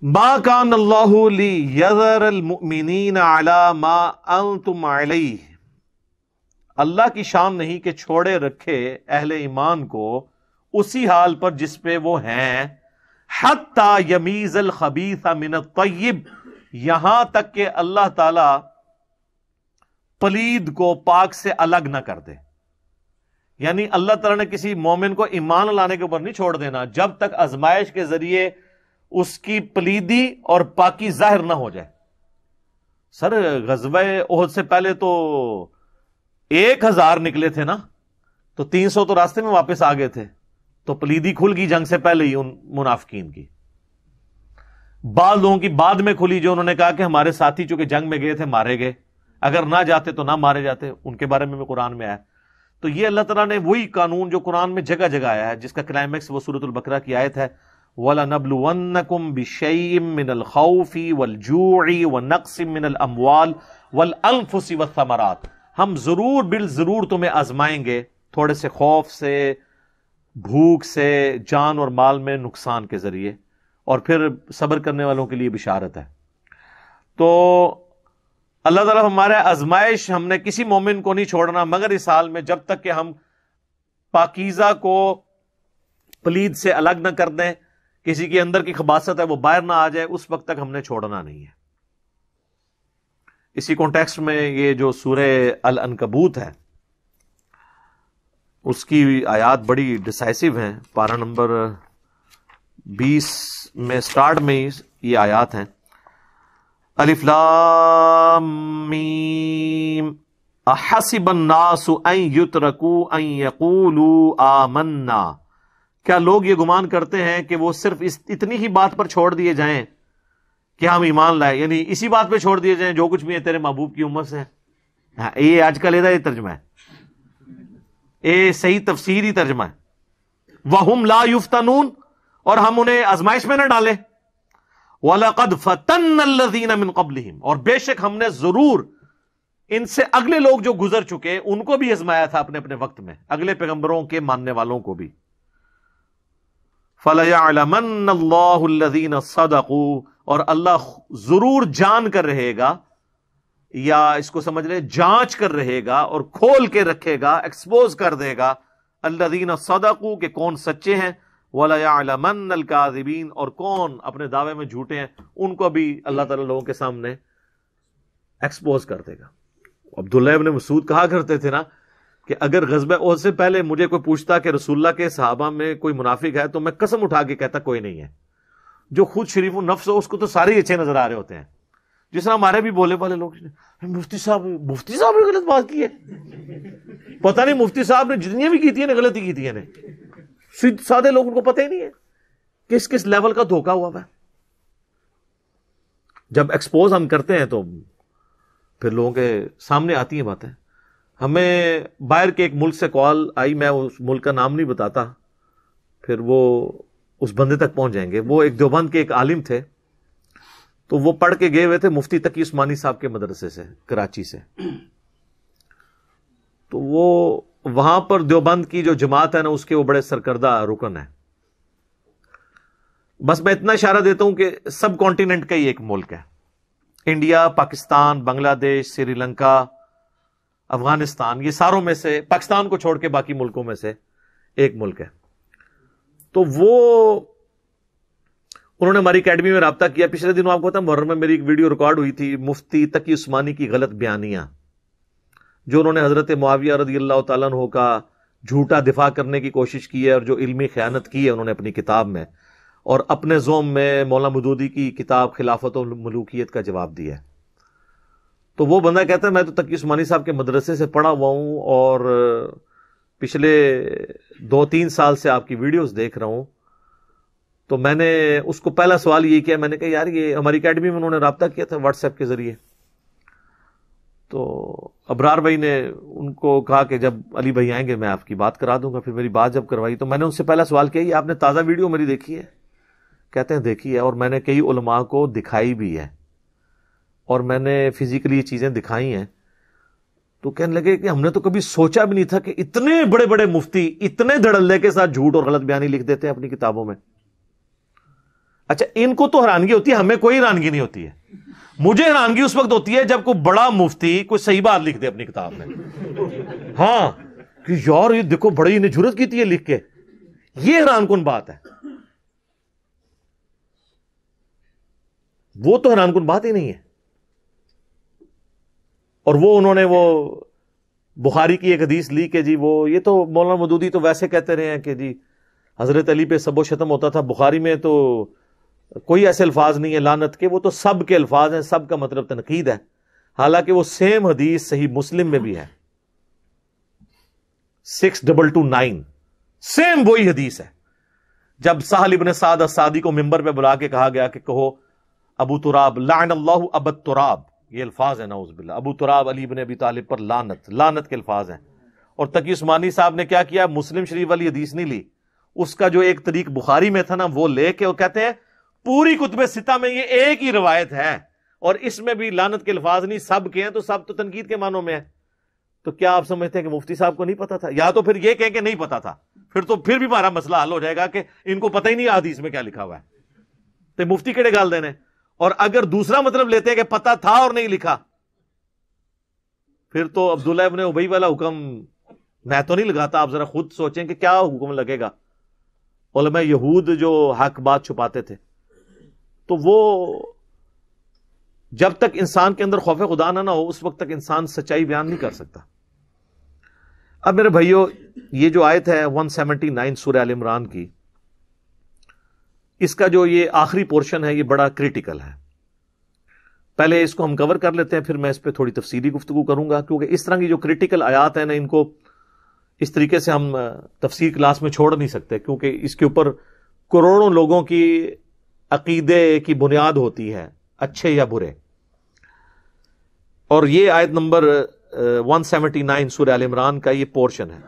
ما کان اللہ لیذر المؤمنین علی ما انتم علیہ، اللہ کی شان نہیں کہ چھوڑے رکھے اہل ایمان کو اسی حال پر جس پہ وہ ہیں، حتی یمیز الخبیث من الطیب، یہاں تک کہ اللہ تعالی پلید کو پاک سے الگ نہ کر دے. یعنی اللہ تعالیٰ نے کسی مومن کو ایمان لانے کے اوپر نہیں چھوڑ دینا جب تک آزمائش کے ذریعے اس کی پلیدی اور پاکی ظاہر نہ ہو جائے. سر غزوہ احد سے پہلے تو 1000 نکلے تھے نا، تو 300 تو راستے میں واپس آ گئے تھے، تو پلیدی کھل گئی جنگ سے پہلے ہی ان منافقین کی. بعض لوگوں کی بعد میں کھلی جو انہوں نے کہا کہ ہمارے ساتھی چونکہ جنگ میں گئے تھے مارے گئے، اگر نہ جاتے تو نہ مارے جاتے، ان کے بارے میں بھی قرآن میں آیا. تو یہ اللہ تعالیٰ نے وہی قانون جو قرآن میں جگہ جگہ آیا ہے، جس کا کلائمیکس وہ سورۃ البقرہ کی آیت ہے، وَلَنَبْلُوَنَّكُمْ بِشَيْءٍ مِّنَ الْخَوْفِ وَالْجُوعِ وَنَقْصٍ مِّنَ الْأَمْوَالِ وَالْأَنفُسِ وَالثَّمَرَاتِ، ہم ضرور بالضرور تمہیں آزمائیں گے تھوڑے سے خوف سے، بھوک سے، جان اور مال میں نقصان کے ذریعے، اور پھر صبر کرنے والوں کے لیے بشارت ہے. تو اللہ تعالیٰ ہمارے آزمائش ہم نے کسی مومن کو نہیں چھوڑنا مگر اس حال میں جب تک کہ ہم پاکیزہ کو پلید سے الگ نہ کر دیں، کسی کے اندر کی خباثت ہے وہ باہر نہ آ جائے، اس وقت تک ہم نے چھوڑنا نہیں ہے. اسی کانٹیکسٹ میں یہ جو سورہ العنکبوت ہے اس کی آیات بڑی ڈیسائسو ہیں. پارہ نمبر 20 میں سٹارٹ میں یہ آیات ہیں، الف لام میم احسب الناس ان یترکوا ان یقولوا آمنا، کیا لوگ یہ گمان کرتے ہیں کہ وہ صرف اتنی ہی بات پر چھوڑ دیے جائیں کہ ہم ایمان لائے، یعنی اسی بات پہ چھوڑ دیے جائیں جو کچھ بھی ہے تیرے محبوب کی امت سے. یہ آج کل یہ ترجمہ ہے، یہ صحیح تفسیری ترجمہ ہے. وَهُمْ لَا يُفْتَنُونَ، اور ہم انہیں آزمائش میں نہ ڈالیں. وَلَقَدْ فَتَنَّ الَّذِينَ مِن قَبْلِهِمْ، اور بے شک ہم نے ضرور ان سے اگلے لوگ جو گزر چکے ان کو بھی آزمایا تھا اپنے اپنے وقت میں، اگلے پیغمبروں کے ماننے والوں کو بھی. فَلَيَعْلَمَنَّ اللَّهُ الَّذِينَ صَدَقُوا، اور اللہ ضرور جان کر رہے گا، یا اس کو سمجھ لیں جانچ کر رہے گا اور کھول کے رکھے گا، ایکسپوز کر دے گا، الَّذِينَ صَدَقُوا کہ کون سچے ہیں، وَلَيَعْلَمَنَّ الْكَاذِبِينَ اور کون اپنے دعوے میں جھوٹے ہیں، ان کو بھی اللہ تعالیٰ لوگوں کے سامنے ایکسپوز کر دے گا. عبداللہ ابن مسعود کہا کرتے تھے نا کہ اگر غزوہ احد سے پہلے مجھے کوئی پوچھتا کہ رسول اللہ کے صحابہ میں کوئی منافق ہے تو میں قسم اٹھا کے کہتا کوئی نہیں ہے. جو خود شریف النفس ہو اس کو تو سارے اچھے نظر آ رہے ہوتے ہیں. جس طرح ہمارے بھی بولے والے لوگ، مفتی صاحب نے غلط بات کی ہے، پتہ نہیں مفتی صاحب نے جتنی بھی کی تھی غلطی کی تھی، سادے لوگوں کو پتہ ہی نہیں ہے کس کس لیول کا دھوکہ ہوا ہے. جب ایکسپوز ہم کرتے ہیں تو پھر لوگوں کے سامنے آتی ہیں باتیں. ہمیں باہر کے ایک ملک سے کال آئی، میں اس ملک کا نام نہیں بتاتا، پھر وہ اس بندے تک پہنچ جائیں گے. وہ ایک دیوبند کے ایک عالم تھے، تو وہ پڑھ کے گئے ہوئے تھے مفتی تقی عثمانی صاحب کے مدرسے سے کراچی سے. تو وہ وہاں پر دیوبند کی جو جماعت ہے نا اس کے وہ بڑے سرکردہ رکن ہیں. بس میں اتنا اشارہ دیتا ہوں کہ سب کانٹیننٹ کا ہی ایک ملک ہے، انڈیا، پاکستان، بنگلہ دیش، سری لنکا، افغانستان، یہ ساروں میں سے پاکستان کو چھوڑ کے باقی ملکوں میں سے ایک ملک ہے. تو وہ انہوں نے ہماری اکیڈمی میں رابطہ کیا. پچھلے دنوں آپ کو پتا محرم میں میری ایک ویڈیو ریکارڈ ہوئی تھی، مفتی تقی عثمانی کی غلط بیانیاں، جو انہوں نے حضرت معاویہ رضی اللہ تعالیٰ عنہ کا جھوٹا دفاع کرنے کی کوشش کی ہے اور جو علمی خیانت کی ہے انہوں نے اپنی کتاب میں، اور اپنے زوم میں مولانا مودودی کی کتاب خلافت و ملوکیت کا جواب دیا ہے. تو وہ بندہ کہتا ہے میں تو تقی عثمانی صاحب کے مدرسے سے پڑھا ہوا ہوں اور پچھلے 2-3 سال سے آپ کی ویڈیوز دیکھ رہا ہوں. تو میں نے اس کو پہلا سوال یہ کیا، میں نے کہا یار یہ ہماری اکیڈمی میں انہوں نے رابطہ کیا تھا واٹس ایپ کے ذریعے. تو ابرار بھائی نے ان کو کہا کہ جب علی بھائی آئیں گے میں آپ کی بات کرا دوں گا. پھر میری بات جب کروائی تو میں نے ان سے پہلا سوال کیا یہ آپ نے تازہ ویڈیو میری دیکھی ہے؟ کہتے ہیں دیکھی ہے، اور میں نے کئی علماء کو دکھائی بھی ہے اور میں نے فزیکلی یہ چیزیں دکھائی ہیں. تو کہنے لگے کہ ہم نے تو کبھی سوچا بھی نہیں تھا کہ اتنے بڑے بڑے مفتی اتنے دھڑلے کے ساتھ جھوٹ اور غلط بیانی لکھ دیتے ہیں اپنی کتابوں میں. اچھا ان کو تو حیرانگی ہوتی ہے, ہمیں کوئی حیرانگی نہیں ہوتی ہے. مجھے حیرانگی اس وقت ہوتی ہے جب کوئی بڑا مفتی کوئی صحیح بات لکھ دے اپنی کتاب میں, ہاں کہ یار یہ دیکھو بڑی انہیں جرت کی تھی لکھ کے, یہ حیران کن بات ہے. وہ تو حیران کن بات ہی نہیں ہے. اور وہ انہوں نے وہ بخاری کی ایک حدیث لی کہ جی وہ یہ تو مولانا مودودی تو ویسے کہتے رہے ہیں کہ جی حضرت علی پہ سب و شتم ہوتا تھا, بخاری میں تو کوئی ایسے الفاظ نہیں ہے لعنت کے, وہ تو سب کے الفاظ ہیں, سب کا مطلب تنقید ہے. حالانکہ وہ سیم حدیث صحیح مسلم میں بھی ہے 6229, سیم وہی حدیث ہے. جب سہل ابن سعد السعدی کو ممبر پہ بلا کے کہا گیا کہ کہو ابو تراب لعن اللہ ابا تراب, یہ الفاظ ہیں نعوذ باللہ, ابو تراب علی ابن ابی طالب پر لعنت کے الفاظ ہیں. اور تقی عثمانی صاحب نے کیا کیا, مسلم شریف والی حدیث نہیں لی, اس کا جو ایک طریق بخاری میں تھا نا وہ لے کے, وہ کہتے ہیں پوری کتب ستہ میں یہ ایک ہی روایت ہے اور اس میں بھی لعنت کے الفاظ نہیں, سب کے ہیں, تو سب تو تنقید کے معنوں میں ہے. تو کیا آپ سمجھتے ہیں کہ مفتی صاحب کو نہیں پتا تھا؟ یا تو پھر یہ کہیں کہ نہیں پتا تھا, پھر بھی ہمارا مسئلہ حل ہو جائے گا کہ ان کو پتہ ہی نہیں حدیث میں کیا لکھا ہوا ہے, تو مفتی کیڑے گال دینے. اور اگر دوسرا مطلب لیتے ہیں کہ پتا تھا اور نہیں لکھا, پھر تو عبداللہ ابن ابی والا حکم میں تو نہیں لگاتا. آپ ذرا خود سوچیں کہ کیا حکم لگے گا. علماء یہود جو حق بات چھپاتے تھے, تو وہ جب تک انسان کے اندر خوف خدا نہ ہو اس وقت تک انسان سچائی بیان نہیں کر سکتا. اب میرے بھائیو, یہ جو آیت ہے 179 سورہ آل عمران کی, اس کا جو یہ آخری پورشن ہے یہ بڑا کریٹیکل ہے. پہلے اس کو ہم کور کر لیتے ہیں, پھر میں اس پہ تھوڑی تفصیلی گفتگو کروں گا, کیونکہ اس طرح کی جو کریٹیکل آیات ہیں نا, ان کو اس طریقے سے ہم تفسیر کلاس میں چھوڑ نہیں سکتے, کیونکہ اس کے اوپر کروڑوں لوگوں کی عقیدے کی بنیاد ہوتی ہے, اچھے یا برے. اور یہ آیت نمبر 179 سورہ آل عمران کا یہ پورشن ہے.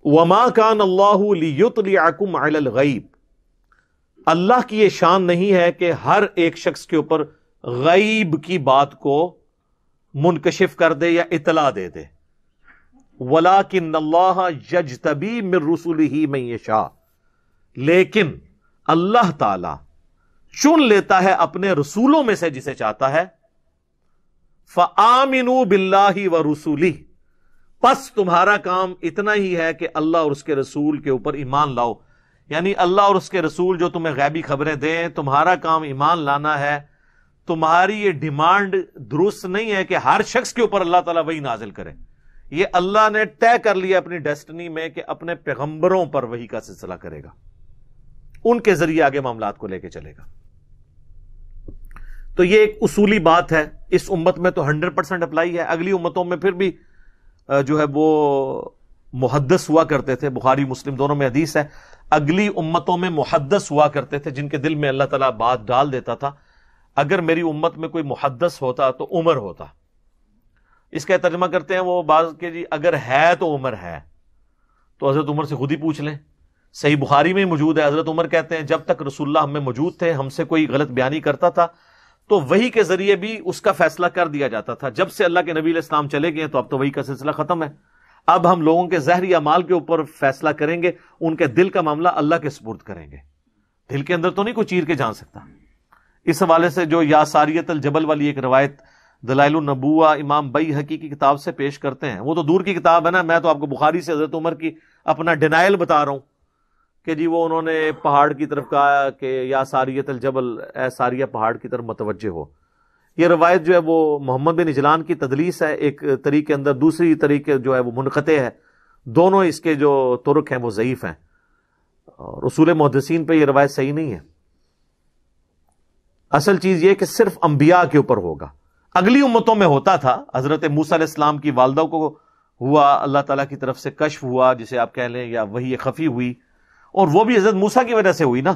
وَمَا كَانَ اللَّهُ لِيُطْلِعَكُمْ عَلَى الْغَيْبِ, اللہ کی یہ شان نہیں ہے کہ ہر ایک شخص کے اوپر غیب کی بات کو منکشف کر دے یا اطلاع دے دے. وَلَكِنَّ اللَّهَ يَجْتَبِي مِن رُّسُلِهِ مَن يَشَاءُ, لیکن اللہ تعالی چن لیتا ہے اپنے رسولوں میں سے جسے چاہتا ہے. فَآمِنُوا بِاللَّهِ وَرُسُلِهِ, پس تمہارا کام اتنا ہی ہے کہ اللہ اور اس کے رسول کے اوپر ایمان لاؤ. یعنی اللہ اور اس کے رسول جو تمہیں غیبی خبریں دیں, تمہارا کام ایمان لانا ہے. تمہاری یہ ڈیمانڈ درست نہیں ہے کہ ہر شخص کے اوپر اللہ تعالیٰ وحی نازل کرے. یہ اللہ نے طے کر لیا اپنی ڈیسٹنی میں کہ اپنے پیغمبروں پر وحی کا سلسلہ کرے گا, ان کے ذریعے آگے معاملات کو لے کے چلے گا. تو یہ ایک اصولی بات ہے, اس امت میں تو 100% اپلائی ہے. اگلی امتوں میں پھر بھی جو ہے وہ محدث ہوا کرتے تھے, بخاری مسلم دونوں میں حدیث ہے, اگلی امتوں میں محدث ہوا کرتے تھے جن کے دل میں اللہ تعالیٰ بات ڈال دیتا تھا. اگر میری امت میں کوئی محدث ہوتا تو عمر ہوتا. اس کا ترجمہ کرتے ہیں وہ بعض کہ جی اگر ہے تو عمر ہے, تو حضرت عمر سے خود ہی پوچھ لیں. صحیح بخاری میں موجود ہے, حضرت عمر کہتے ہیں جب تک رسول اللہ ہم میں موجود تھے, ہم سے کوئی غلط بیانی کرتا تھا تو وحی کے ذریعے بھی اس کا فیصلہ کر دیا جاتا تھا. جب سے اللہ کے نبی علیہ السلام چلے گئے تو اب تو وحی کا سلسلہ ختم ہے. اب ہم لوگوں کے ظاہری اعمال کے اوپر فیصلہ کریں گے, ان کے دل کا معاملہ اللہ کے سپرد کریں گے. دل کے اندر تو نہیں کوئی چیر کے جان سکتا. اس حوالے سے جو یا ساریت الجبل والی ایک روایت دلائل النبوہ امام بیہقی کی کتاب سے پیش کرتے ہیں, وہ تو دور کی کتاب ہے نا, میں تو آپ کو بخاری سے حضرت عمر کی اپنا ڈینائل بتا رہا ہوں کہ جی وہ انہوں نے پہاڑ کی طرف کہا کہ یا ساریت الجبل, اے ساریہ پہاڑ کی طرف متوجہ ہو. یہ روایت جو ہے وہ محمد بن اجلان کی تدلیس ہے ایک طریق کے اندر, دوسری طریقے جو ہے وہ منقطع ہے. دونوں اس کے جو طرق ہیں وہ ضعیف ہیں, اور اصول محدثین پہ یہ روایت صحیح نہیں ہے. اصل چیز یہ کہ صرف انبیاء کے اوپر ہوگا. اگلی امتوں میں ہوتا تھا, حضرت موسیٰ علیہ السلام کی والدہ کو ہوا, اللہ تعالیٰ کی طرف سے کشف ہوا جسے آپ کہہ لیں, یا وحی خفی ہوئی, اور وہ بھی حضرت موسیٰ کی وجہ سے ہوئی نا,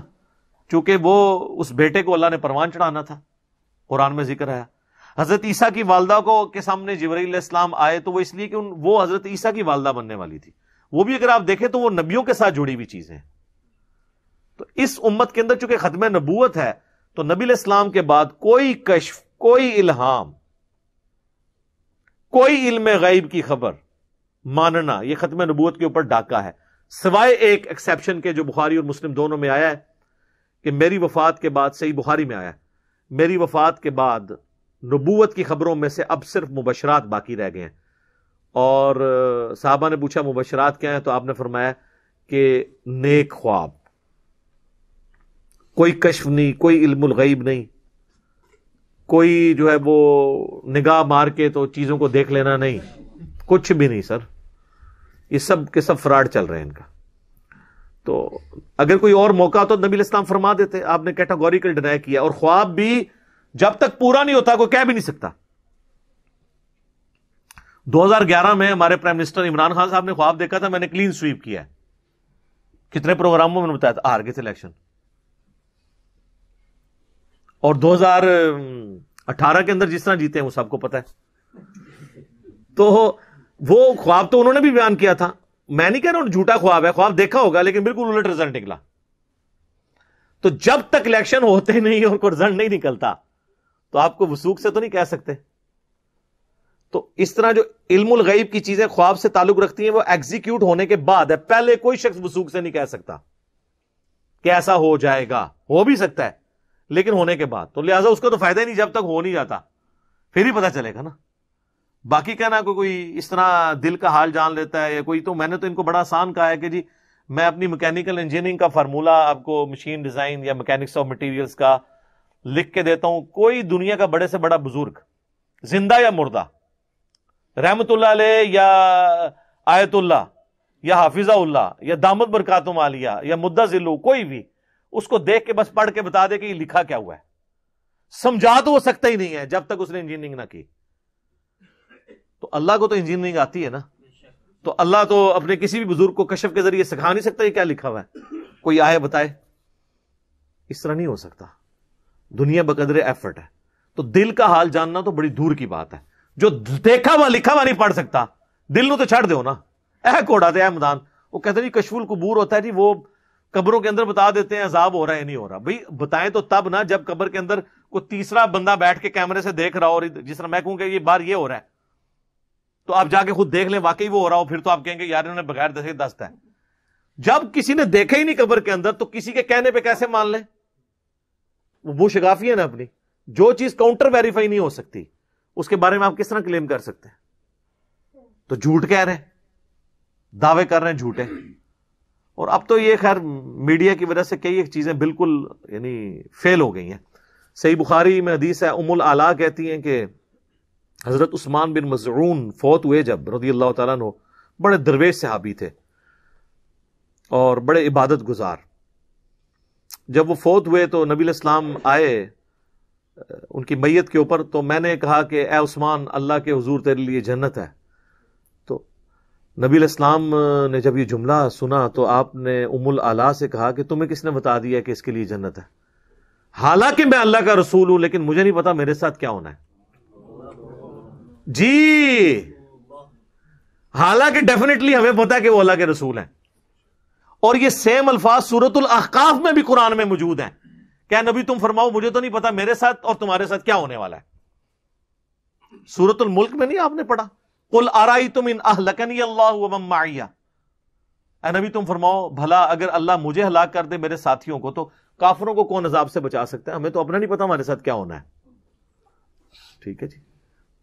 چونکہ وہ اس بیٹے کو اللہ نے پروان چڑھانا تھا, قرآن میں ذکر ہے. حضرت عیسیٰ کی والدہ کو کے سامنے جبرائیل علیہ السلام آئے تو وہ اس لیے کہ وہ حضرت عیسیٰ کی والدہ بننے والی تھی. وہ بھی اگر آپ دیکھیں تو وہ نبیوں کے ساتھ جڑی ہوئی چیزیں. تو اس امت کے اندر چونکہ ختم نبوت ہے, تو نبی علیہ السلام کے بعد کوئی کشف, کوئی الہام, کوئی علم غیب کی خبر ماننا یہ ختم نبوت کے اوپر ڈاکہ ہے, سوائے ایک ایکسیپشن کے جو بخاری اور مسلم دونوں میں آیا ہے کہ میری وفات کے بعد، صحیح بخاری میں آیا، میری وفات کے بعد نبوت کی خبروں میں سے اب صرف مبشرات باقی رہ گئے ہیں. اور صحابہ نے پوچھا مبشرات کیا ہیں؟ تو آپ نے فرمایا کہ نیک خواب، کوئی کشف نہیں، کوئی علم الغیب نہیں، کوئی جو ہے وہ نگاہ مار کے تو چیزوں کو دیکھ لینا نہیں، کچھ بھی نہیں سر. یہ سب کے سب فراڈ چل رہے ہیں ان کا. تو اگر کوئی اور موقع تو نبی علیہ السلام فرما دیتے، آپ نے کیٹاگوریکل ڈینائی کیا. اور خواب بھی جب تک پورا نہیں ہوتا کوئی کہہ بھی نہیں سکتا. 2011 میں ہمارے پرائم منسٹر عمران خان صاحب نے خواب دیکھا تھا میں نے کلین سویپ کیا ہے. کتنے پروگراموں میں بتایا تھا، ہار گئے تھے الیکشن. اور 2018 کے اندر جس طرح جیتے ہیں وہ سب کو پتا ہے. تو وہ خواب تو انہوں نے بھی بیان کیا تھا. میں نہیں کہہ رہا ہوں جھوٹا خواب ہے، خواب دیکھا ہوگا لیکن بالکل الٹ رزلٹ نکلا. تو جب تک الیکشن ہوتے نہیں اور کوئی رزلٹ نہیں نکلتا تو آپ کو وثوق سے تو نہیں کہہ سکتے. تو اس طرح جو علم الغیب کی چیزیں خواب سے تعلق رکھتی ہیں وہ ایگزیکیوٹ ہونے کے بعد ہے. پہلے کوئی شخص وثوق سے نہیں کہہ سکتا کہ ایسا ہو جائے گا. ہو بھی سکتا ہے لیکن ہونے کے بعد. تو لہٰذا اس کو تو فائدہ ہی نہیں جب تک ہو نہیں جاتا، پھر ہی پتہ چلے گا نا. باقی کہنا کوئی اس طرح دل کا حال جان لیتا ہے یا کوئی، تو میں نے تو ان کو بڑا آسان کہا ہے کہ جی میں اپنی میکینیکل انجینئرنگ کا فارمولا آپ کو مشین ڈیزائن یا میکینکس آف مٹیریلز کا لکھ کے دیتا ہوں. کوئی دنیا کا بڑے سے بڑا بزرگ، زندہ یا مردہ، رحمت اللہ علیہ یا آیت اللہ یا حافظہ اللہ یا دامت برکاتہم عالیہ یا مدہ ذلو، کوئی بھی اس کو دیکھ کے بس پڑھ کے بتا دے کہ یہ لکھا کیا ہوا ہے. سمجھا تو وہ سکتا ہی نہیں ہے جب تک اس نے انجینئرنگ نہ کی. تو اللہ کو تو انجینئرنگ آتی ہے نا. تو اللہ تو اپنے کسی بھی بزرگ کو کشف کے ذریعے سکھا نہیں سکتا یہ کیا لکھا ہوا ہے. کوئی آئے بتائے، اس طرح نہیں ہو سکتا. دنیا بقدر ایفرٹ ہے. تو دل کا حال جاننا تو بڑی دور کی بات ہے. جو دیکھا ہوا لکھا ہوا نہیں پڑھ سکتا، دل نو تو چھڑ دو نا. اے کوڑا دے اے مدان، وہ کہتے ہیں کشف القبور ہوتا ہے جی، وہ قبروں کے اندر بتا دیتے ہیں عذاب ہو رہا ہے نہیں ہو رہا. بھئی بتائیں تو تب نا جب قبر کے اندر کوئی تیسرا بندہ بیٹھ کے کیمرے سے دیکھ رہا ہو. اور جس طرح میں کہوں کہ یہ بار یہ ہو رہا ہے تو آپ جا کے خود دیکھ لیں واقعی وہ ہو رہا ہو، پھر تو آپ کہیں گے یار انہوں نے بغیر دسے دست ہے. جب کسی نے دیکھا ہی نہیں قبر کے اندر تو کسی کے کہنے پہ کیسے مان لیں؟ وہ شگافی ہے نا اپنی. جو چیز کاؤنٹر ویریفائی نہیں ہو سکتی اس کے بارے میں آپ کس طرح کلیم کر سکتے ہیں؟ تو جھوٹ کہہ رہے ہیں، دعوے کر رہے ہیں جھوٹے. اور اب تو یہ خیر میڈیا کی وجہ سے کئی ایک چیزیں بالکل یعنی فیل ہو گئی ہیں. صحیح بخاری میں حدیث ہے، ام العلا کہتی ہیں کہ حضرت عثمان بن مظعون فوت ہوئے جب رضی اللہ تعالیٰ عنہ، بڑے درویش صحابی تھے اور بڑے عبادت گزار. جب وہ فوت ہوئے تو نبی علیہ السلام آئے ان کی میت کے اوپر. تو میں نے کہا کہ اے عثمان اللہ کے حضور تیرے لیے جنت ہے. تو نبی علیہ السلام نے جب یہ جملہ سنا تو آپ نے ام العلا سے کہا کہ تمہیں کس نے بتا دیا کہ اس کے لیے جنت ہے؟ حالانکہ میں اللہ کا رسول ہوں لیکن مجھے نہیں پتا میرے ساتھ کیا ہونا ہے. جی حالانکہ ڈیفینیٹلی ہمیں پتا ہے کہ وہ اللہ کے رسول ہیں. اور یہ سیم الفاظ سورۃ الاحقاف میں بھی قرآن میں موجود ہیں. کیا نبی تم فرماؤ مجھے تو نہیں پتا میرے ساتھ اور تمہارے ساتھ کیا ہونے والا ہے. سورۃ الملک میں نہیں آپ نے پڑھا قل ارائیتم ان اہلکنی اللہ ومن معی، اے نبی تم فرماؤ بھلا اگر اللہ مجھے ہلاک کر دے میرے ساتھیوں کو تو کافروں کو کون عذاب سے بچا سکتا ہے؟ ہمیں تو اپنا نہیں پتا ہمارے ساتھ کیا ہونا ہے. ٹھیک ہے جی.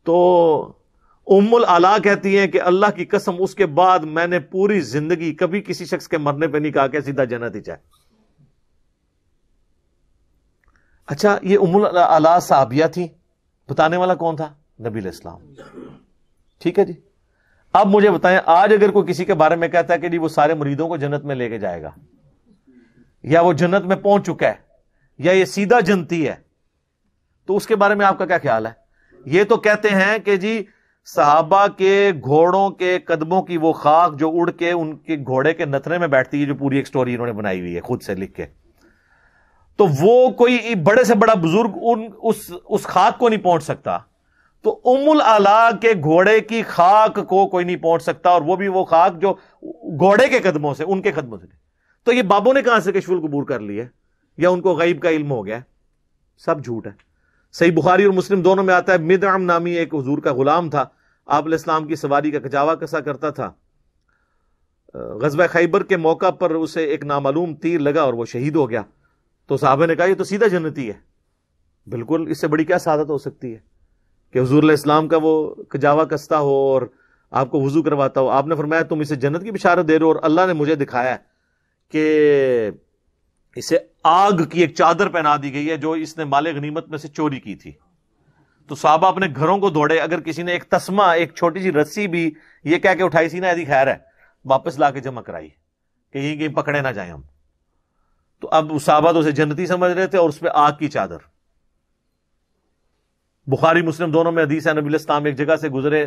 تو ام العلا کہتی ہیں کہ اللہ کی قسم اس کے بعد میں نے پوری زندگی کبھی کسی شخص کے مرنے پہ نہیں کہا کہ سیدھا جنت ہی چاہے. اچھا یہ ام العلا صحابیہ تھی، بتانے والا کون تھا؟ نبی علیہ السلام. ٹھیک ہے جی. اب مجھے بتائیں آج اگر کوئی کسی کے بارے میں کہتا ہے کہ جی وہ سارے مریدوں کو جنت میں لے کے جائے گا، یا وہ جنت میں پہنچ چکا ہے، یا یہ سیدھا جنتی ہے، تو اس کے بارے میں آپ کا کیا خیال ہے؟ یہ تو کہتے ہیں کہ جی صحابہ کے گھوڑوں کے قدموں کی وہ خاک جو اڑ کے ان کے گھوڑے کے نتنے میں بیٹھتی ہے، جو پوری ایک سٹوری انہوں نے بنائی ہوئی ہے خود سے لکھ کے. تو وہ کوئی بڑے سے بڑا بزرگ اس خاک کو نہیں پہنچ سکتا. تو ام العلا کے گھوڑے کی خاک کو کوئی نہیں پہنچ سکتا، اور وہ بھی وہ خاک جو گھوڑے کے قدموں سے، ان کے قدموں سے. تو یہ بابوں نے کہاں سے کشف القبور کر لی ہے، یا ان کو غیب کا علم ہو گیا؟ سب جھوٹ ہے. صحیح بخاری اور مسلم دونوں میں آتا ہے مدعم نامی ایک حضور کا غلام تھا، آپ علیہ السلام کی سواری کا کچاوا کسا کرتا تھا. غزوہ خیبر کے موقع پر اسے ایک نامعلوم تیر لگا اور وہ شہید ہو گیا. تو صحابہ نے کہا یہ تو سیدھا جنتی ہے. بالکل، اس سے بڑی کیا سعادت ہو سکتی ہے کہ حضور علیہ السلام کا وہ کجاوا کستا ہو اور آپ کو وضو کرواتا ہو. آپ نے فرمایا تم اسے جنت کی بشارت دے رہے ہو، اور اللہ نے مجھے دکھایا کہ اسے آگ کی ایک چادر پہنا دی گئی ہے جو اس نے مال غنیمت میں سے چوری کی تھی. تو صحابہ اپنے گھروں کو دوڑے. اگر کسی نے ایک تسمہ، ایک چھوٹی سی رسی بھی یہ کہہ کے اٹھائی سی نا ایسی خیر ہے، واپس لا کے جمع کرائی کہ یہ کہیں پکڑے نہ جائیں ہم. تو اب صحابہ تو اسے جنتی سمجھ رہے تھے اور اس پہ آگ کی چادر. بخاری مسلم دونوں میں حدیث ہے، نبی علیہ السلام ایک جگہ سے گزرے،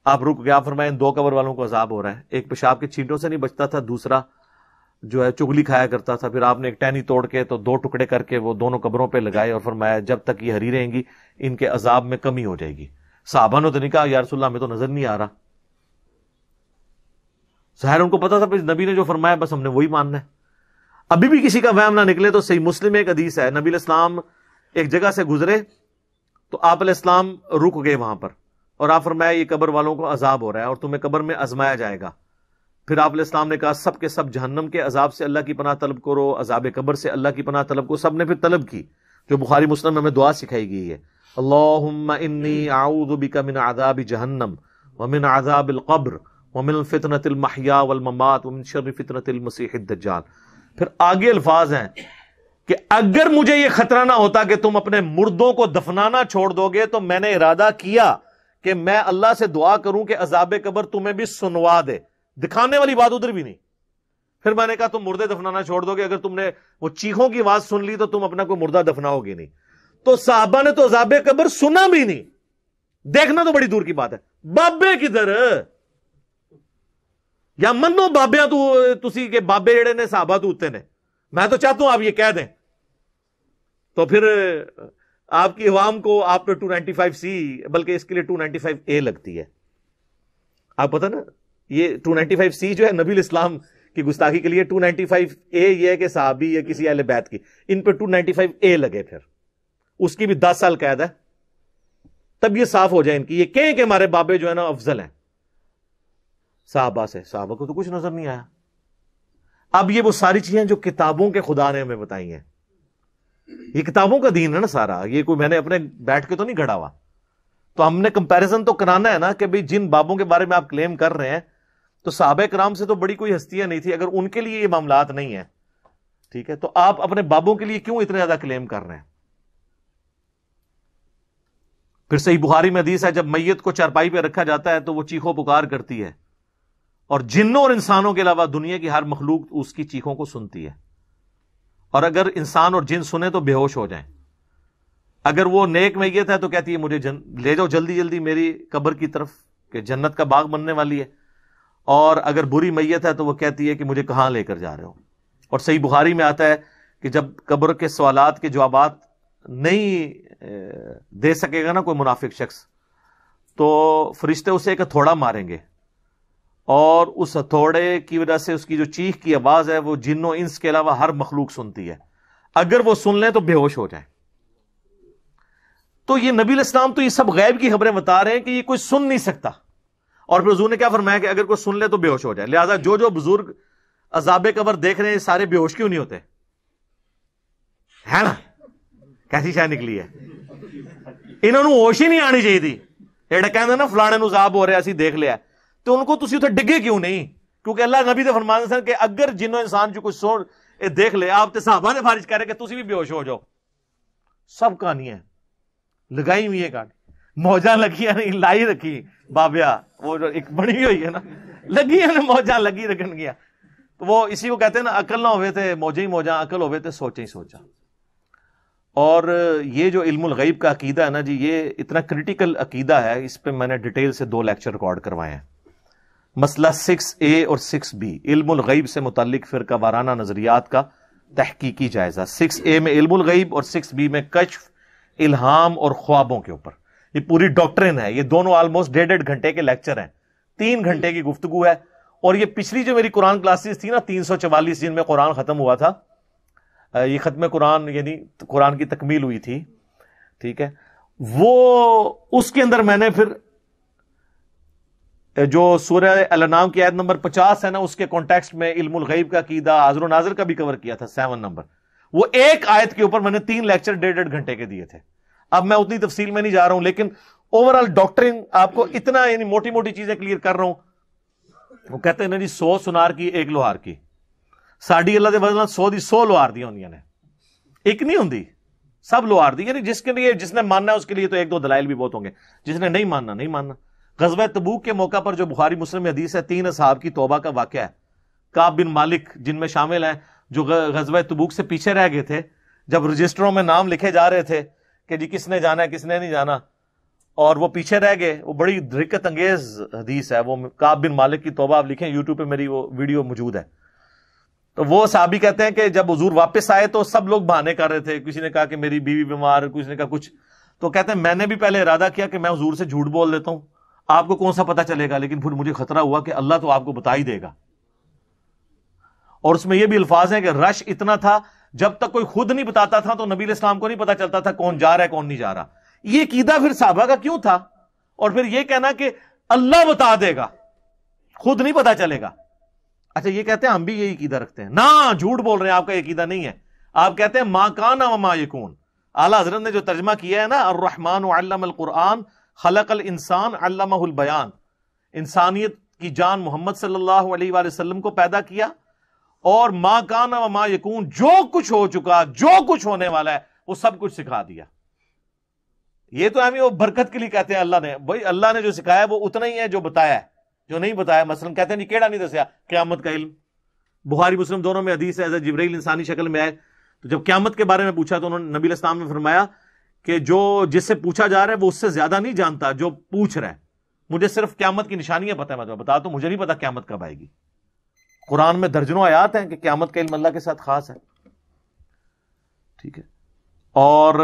آپ رک گیا، فرمایا ان 2 قبر والوں کو عذاب ہو رہا ہے. ایک پیشاب کے چھینٹوں سے نہیں بچتا تھا، دوسرا جو ہے چگلی کھایا کرتا تھا. پھر آپ نے ایک ٹہنی توڑ کے تو 2 ٹکڑے کر کے وہ دونوں قبروں پہ لگائے اور فرمایا جب تک یہ ہری رہیں گی ان کے عذاب میں کمی ہو جائے گی. صحابہ نے تو نہیں کہا یا رسول اللہ ہمیں تو نظر نہیں آ رہا. ظاہر ان کو پتا تھا نبی نے جو فرمایا بس ہم نے وہی ماننا ہے. ابھی بھی کسی کا وہم نہ نکلے تو صحیح مسلم ایک حدیث ہے، نبی علیہ السلام ایک جگہ سے گزرے تو آپ علیہ السلام رک گئے وہاں پر اور آپ فرمایا یہ قبر والوں کو عذاب ہو رہا ہے اور تمہیں قبر میں آزمایا جائے گا. پھر آپ علیہ السلام نے کہا سب کے سب جہنم کے عذاب سے اللہ کی پناہ طلب کرو، عذاب قبر سے اللہ کی پناہ طلب کرو. سب نے پھر طلب کی، جو بخاری مسلم میں ہمیں دعا سکھائی گئی ہے، اللہم انی اعوذ بک من عذاب جہنم ومن عذاب القبر ومن فتنة المحیا والممات ومن شر فتنة المسیح الدجال. پھر آگے الفاظ ہیں کہ اگر مجھے یہ خطرہ نہ ہوتا کہ تم اپنے مردوں کو دفنانا چھوڑ دو گے تو میں نے ارادہ کیا کہ میں اللہ سے دعا کروں کہ عذاب قبر تمہیں بھی سنوا دے. دکھانے والی بات ادھر بھی نہیں. پھر میں نے کہا تم مردے دفنانا چھوڑ دو گے، اگر تم نے وہ چیخوں کی آواز سن لی تو تم اپنا کوئی مردہ دفناؤ گے نہیں. تو صحابہ نے تو عذاب قبر سنا بھی نہیں، دیکھنا تو بڑی دور کی بات ہے. بابے کدھر یا منو بابیاں تسی کے بابے جڑے نے صحابہ تو اتنے نے. میں تو چاہتا ہوں آپ یہ کہہ دیں تو پھر آپ کی عوام کو آپ پہ 295C بلکہ اس کے لیے 295A لگتی ہے. آپ پتہ نا یہ 295C جو ہے نبی الاسلام کی گستاخی کے لیے، 295A یہ ہے کہ صحابی یا کسی اہل بیت کی، ان پہ 295A لگے. پھر اس کی بھی 10 سال قید ہے. تب یہ صاف ہو جائے ان کی، یہ کہیں کہ ہمارے بابے جو ہے نا افضل ہیں صحابہ سے. صحابہ کو تو کچھ نظر نہیں آیا. اب یہ وہ ساری چیزیں جو کتابوں کے خدا نے ہمیں بتائی ہیں، یہ کتابوں کا دین ہے نا سارا. یہ کوئی میں نے اپنے بیٹھ کے تو نہیں گھڑا ہوا. تو ہم نے کمپیریزن تو کرانا ہے نا کہ بھئی جن بابوں کے بارے میں آپ کلیم کر رہے ہیں تو صحابہ کرام سے تو بڑی کوئی ہستیاں نہیں تھی. اگر ان کے لیے یہ معاملات نہیں ہیں، ٹھیک ہے، تو آپ اپنے بابوں کے لیے کیوں اتنے زیادہ کلیم کر رہے ہیں؟ پھر صحیح بخاری میں حدیث ہے جب میت کو چارپائی پہ رکھا جاتا ہے تو وہ چیخو پکار کرتی ہے، اور جنوں اور انسانوں کے علاوہ دنیا کی ہر مخلوق اس کی چیخوں کو سنتی ہے. اور اگر انسان اور جن سنے تو بے ہوش ہو جائیں. اگر وہ نیک میت ہے تو کہتی ہے مجھے لے جاؤ جلدی جلدی میری قبر کی طرف کہ جنت کا باغ بننے والی ہے. اور اگر بری میت ہے تو وہ کہتی ہے کہ مجھے کہاں لے کر جا رہے ہو. اور صحیح بخاری میں آتا ہے کہ جب قبر کے سوالات کے جوابات نہیں دے سکے گا نا کوئی منافق شخص، تو فرشتے اسے ایک ہتھوڑا ماریں گے، اور اس ہتھوڑے کی وجہ سے اس کی جو چیخ کی آواز ہے وہ جنوں انس کے علاوہ ہر مخلوق سنتی ہے. اگر وہ سن لیں تو بے ہوش ہو جائیں. تو یہ نبی علیہ السلام تو یہ سب غیب کی خبریں بتا رہے ہیں کہ یہ کوئی سن نہیں سکتا. اور پھر حضور نے کیا فرمایا کہ اگر کوئی سن لے تو بے ہوش ہو جائے. لہذا جو بزرگ عذاب قبر دیکھ رہے ہیں سارے بے ہوش کیوں نہیں ہوتے؟ ہے نا کیسی شاید نکلی ہے. انہوں نے ہوش ہی نہیں آنی چاہیے تھی. ایڈا کہتے نا فلانے نو عذاب ہو رہا اسی دیکھ لیا، تو ان کو تسی اتنے ڈگے کیوں نہیں؟ کیونکہ اللہ نبی نے فرمایا سن کہ اگر جنوں انسان جو کچھ سن دیکھ لے، آپ صحابہ نے فارج کہہ رہے کہ تسی بھی بے ہوش ہو جاؤ. سب کہانیاں لگائی ہوئی ہے، کہانی موجاں لگی نہیں لائی رکھی بابیا، وہ جو ایک بنی ہوئی ہے نا لگی ہے موجاں لگی رکھن گیا. وہ اسی کو کہتے ہیں نا عقل نہ ہوئے تھے موجیں ہی موجاں، عقل ہوئے تھے سوچیں ہی سوچا. اور یہ جو علم الغیب کا عقیدہ ہے نا جی، یہ اتنا کریٹیکل عقیدہ ہے، اس پہ میں نے ڈیٹیل سے 2 لیکچر ریکارڈ کروائے ہیں. مسئلہ 6A اور 6B علم الغیب سے متعلق فرقہ وارانہ نظریات کا تحقیقی جائزہ. 6A میں علم الغیب اور 6B میں کشف، الہام اور خوابوں کے اوپر. یہ پوری ڈاکٹرن ہے. یہ دونوں آلموسٹ 1.5 گھنٹے کے لیکچر ہیں، 3 گھنٹے کی گفتگو ہے. اور یہ پچھلی جو میری قرآن کلاسز تھی نا 344 جن میں قرآن ختم ہوا تھا، یہ ختم قرآن یعنی قرآن کی تکمیل ہوئی تھی، ٹھیک ہے، وہ اس کے اندر میں نے پھر جو سورہ الانعام کی آیت نمبر 50 ہے نا، اس کے کانٹیکسٹ میں علم الغیب کا عقیدہ، حاضر و ناظر کا بھی کور کیا تھا 7 نمبر. وہ ایک آیت کے اوپر میں نے 3 لیکچر 1.5 گھنٹے کے دیے تھے. اب میں اتنی تفصیل میں نہیں جا رہا ہوں, لیکن اوور آل ڈاکٹرنگ آپ کو اتنا یعنی موٹی موٹی چیزیں کلیئر کر رہا ہوں. وہ کہتے ہیں جی 100 سنار کی 1 لوہار کی, ساڑی اللہ دے بدلہ 100 دی 100 لوہار دی ہوندیاں نے, ایک نہیں ہوندی, سب لوہار دی. یعنی جس کے لیے جس نے ماننا ہے اس کے لیے تو 1-2 دلائل بھی بہت ہوں گے, جس نے نہیں ماننا نہیں ماننا. غزوہ تبوک کے موقع پر جو بخاری مسلم میں حدیث ہے, 3 اصحاب کی توبہ کا واقعہ ہے. کعب بن مالک جن میں شامل ہیں, جو غزوہ تبوک سے پیچھے رہ گئے تھے, جب رجسٹروں میں نام لکھے جا رہے تھے کہ جی کس نے جانا ہے کس نے نہیں جانا, اور وہ پیچھے رہ گئے. وہ بڑی دقت انگیز حدیث ہے, وہ کعب بن مالک کی توبہ آپ لکھیں, یوٹیوب پہ میری وہ ویڈیو موجود ہے. تو وہ صحابی کہتے ہیں کہ جب حضور واپس آئے تو سب لوگ بہانے کر رہے تھے, کسی نے کہا کہ میری بیوی بیمار, کسی نے کہا کچھ. تو کہتے ہیں میں نے بھی پہلے ارادہ کیا کہ میں حضور سے جھوٹ بول دیتا ہوں, آپ کو کون سا پتا چلے گا, لیکن پھر مجھے خطرہ ہوا کہ اللہ تو آپ کو بتا ہی دے گا. اور اس میں یہ بھی الفاظ ہیں کہ رش اتنا تھا جب تک کوئی خود نہیں بتاتا تھا تو نبی علیہ السلام کو نہیں پتا چلتا تھا کون جا رہا ہے کون نہیں جا رہا. یہ عقیدہ پھر صحابہ کا کیوں تھا؟ اور پھر یہ کہنا کہ اللہ بتا دے گا, خود نہیں پتا چلے گا. اچھا یہ کہتے ہیں ہم بھی یہی عقیدہ رکھتے ہیں. نہ, جھوٹ بول رہے ہیں, آپ کا یہ عقیدہ نہیں ہے. آپ کہتے ہیں ما کان وما یکون. اعلیٰ حضرت نے جو ترجمہ کیا ہے نا, الرحمن علم القرآن خلق الانسان علمہ البیان, انسانیت کی جان محمد صلی اللہ علیہ وآلہ وسلم کو پیدا کیا, اور ما کان وما یکون, جو کچھ ہو چکا جو کچھ ہونے والا ہے وہ سب کچھ سکھا دیا. یہ تو ہمیں وہ برکت کے لیے کہتے ہیں اللہ نے, بھائی اللہ نے جو سکھایا وہ اتنا ہی ہے جو بتایا ہے, جو نہیں بتایا مثلا کہتے ہیں نہیں کیڑا نہیں دسیا قیامت کا علم. بخاری مسلم دونوں میں حدیث ہے, حضرت جبرائیل انسانی شکل میں آئے تو جب قیامت کے بارے میں پوچھا تو انہوں نے نبی علیہ السلام نے فرمایا کہ جو جس سے پوچھا جا رہا ہے وہ اس سے زیادہ نہیں جانتا جو پوچھ رہا ہے, مجھے صرف قیامت کی نشانیاں پتہ ہے, میں تو بتا تو مجھے نہیں پتا قیامت کب آئے گی. قرآن میں درجنوں آیات ہیں کہ قیامت کا علم اللہ کے ساتھ خاص ہے. ٹھیک ہے. اور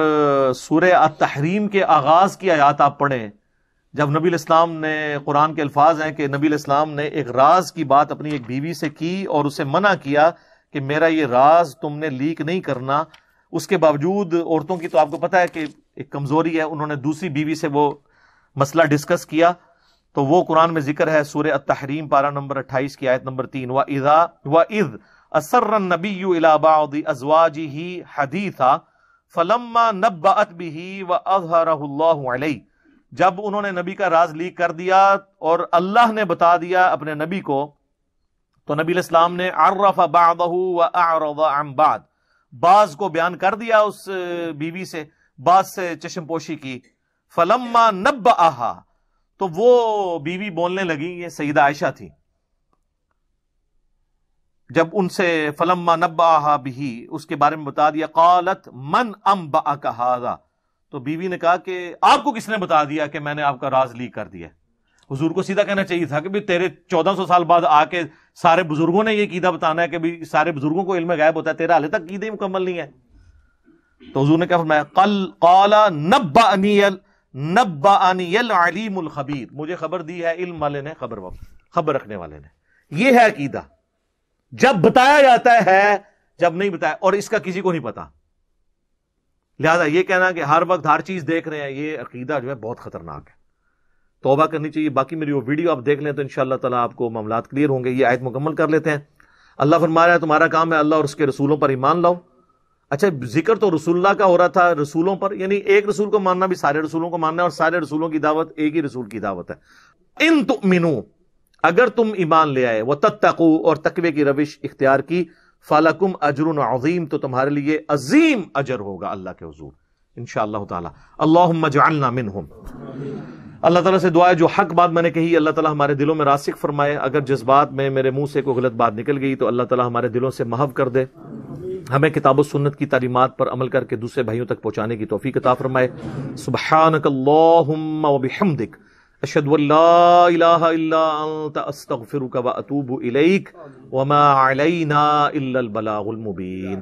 سورہ التحریم کے آغاز کی آیات آپ پڑھیں, جب نبی علیہ السلام نے, قرآن کے الفاظ ہیں کہ نبی علیہ السلام نے ایک راز کی بات اپنی ایک بیوی سے کی اور اسے منع کیا کہ میرا یہ راز تم نے لیک نہیں کرنا. اس کے باوجود عورتوں کی تو آپ کو پتا ہے کہ ایک کمزوری ہے, انہوں نے دوسری بیوی سے وہ مسئلہ ڈسکس کیا, تو وہ قرآن میں ذکر ہے سورہ التحریم پارہ نمبر 28 کی آیت نمبر 3, وَإِذْ أَسَرَّ النَّبِيُّ إِلَىٰ بَعْضِ أَزْوَاجِهِ حَدِيثًا فَلَمَّا نَبَّأَتْ بِهِ وَأَظْهَرَهُ اللَّهُ عَلَيْهِ, جب انہوں نے نبی کا راز لیک کر دیا اور اللہ نے بتا دیا اپنے نبی کو, تو نبی علیہ السلام نے عرف بعضه وأعرض عن بعض, بعض کو بیان کر دیا اس بیوی سے, بعض سے چشم پوشی کی. فلما نبأها, تو وہ بیوی بولنے لگی, یہ سیدہ عائشہ تھی, جب ان سے فلما نبأها به اس کے بارے میں بتا دیا, قالت من انبأك هذا, تو بیوی نے کہا کہ آپ کو کس نے بتا دیا کہ میں نے آپ کا راز لیک کر دیا. حضور کو سیدھا کہنا چاہیے تھا کہ بھی تیرے 1400 سال بعد آ کے سارے بزرگوں نے یہ عقیدہ بتانا ہے کہ بھی سارے بزرگوں کو علم غیب ہوتا ہے, تیرا حالے تک عقیدہ ہی مکمل نہیں ہے. تو حضور نے کیا فرمایا, قال نبأنی العلیم الخبیر, مجھے خبر دی ہے علم والے نے, خبر رکھنے والے نے. یہ ہے عقیدہ, جب بتایا جاتا ہے, جب نہیں بتایا, اور اس کا کسی کو نہیں پتا. لہذا یہ کہنا کہ ہر وقت ہر چیز دیکھ رہے ہیں, یہ عقیدہ جو ہے بہت خطرناک ہے, توبہ کرنی چاہیے. باقی میری وہ ویڈیو آپ دیکھ لیں تو انشاءاللہ تعالیٰ آپ کو معاملات کلیئر ہوں گے. یہ آیت مکمل کر لیتے ہیں. اللہ فرما رہا ہے تمہارا کام ہے اللہ اور اس کے رسولوں پر ایمان لاؤ. اچھا ذکر تو رسول اللہ کا ہو رہا تھا, رسولوں پر, یعنی ایک رسول کو ماننا بھی سارے رسولوں کو ماننا ہے, اور سارے رسولوں کی دعوت ایک ہی رسول کی دعوت ہے. ان تؤمنوا, اگر تم ایمان لے آئے, وتتقوا, اور تقوی کی روش اختیار کی, فلکم اجر عظیم, تو تمہارے لیے عظیم اجر ہوگا اللہ کے حضور انشاءاللہ تعالی. اللہم اجعلنا منہم. اللہ تعالیٰ سے دعا ہے جو حق بات میں نے کہی اللہ تعالیٰ ہمارے دلوں میں راسخ فرمائے. اگر جذبات میں میرے منہ سے کوئی غلط بات نکل گئی تو اللہ تعالیٰ ہمارے دلوں سے محو کر دے. ہمیں کتاب و سنت کی تعلیمات پر عمل کر کے دوسرے بھائیوں تک پہنچانے کی توفیق عطا فرمائے. سبحانک اللہم و بحمدک, اشہد ان لا الہ الا انت, استغفرک و اتوب الیک, وما علینا الا البلاغ المبین.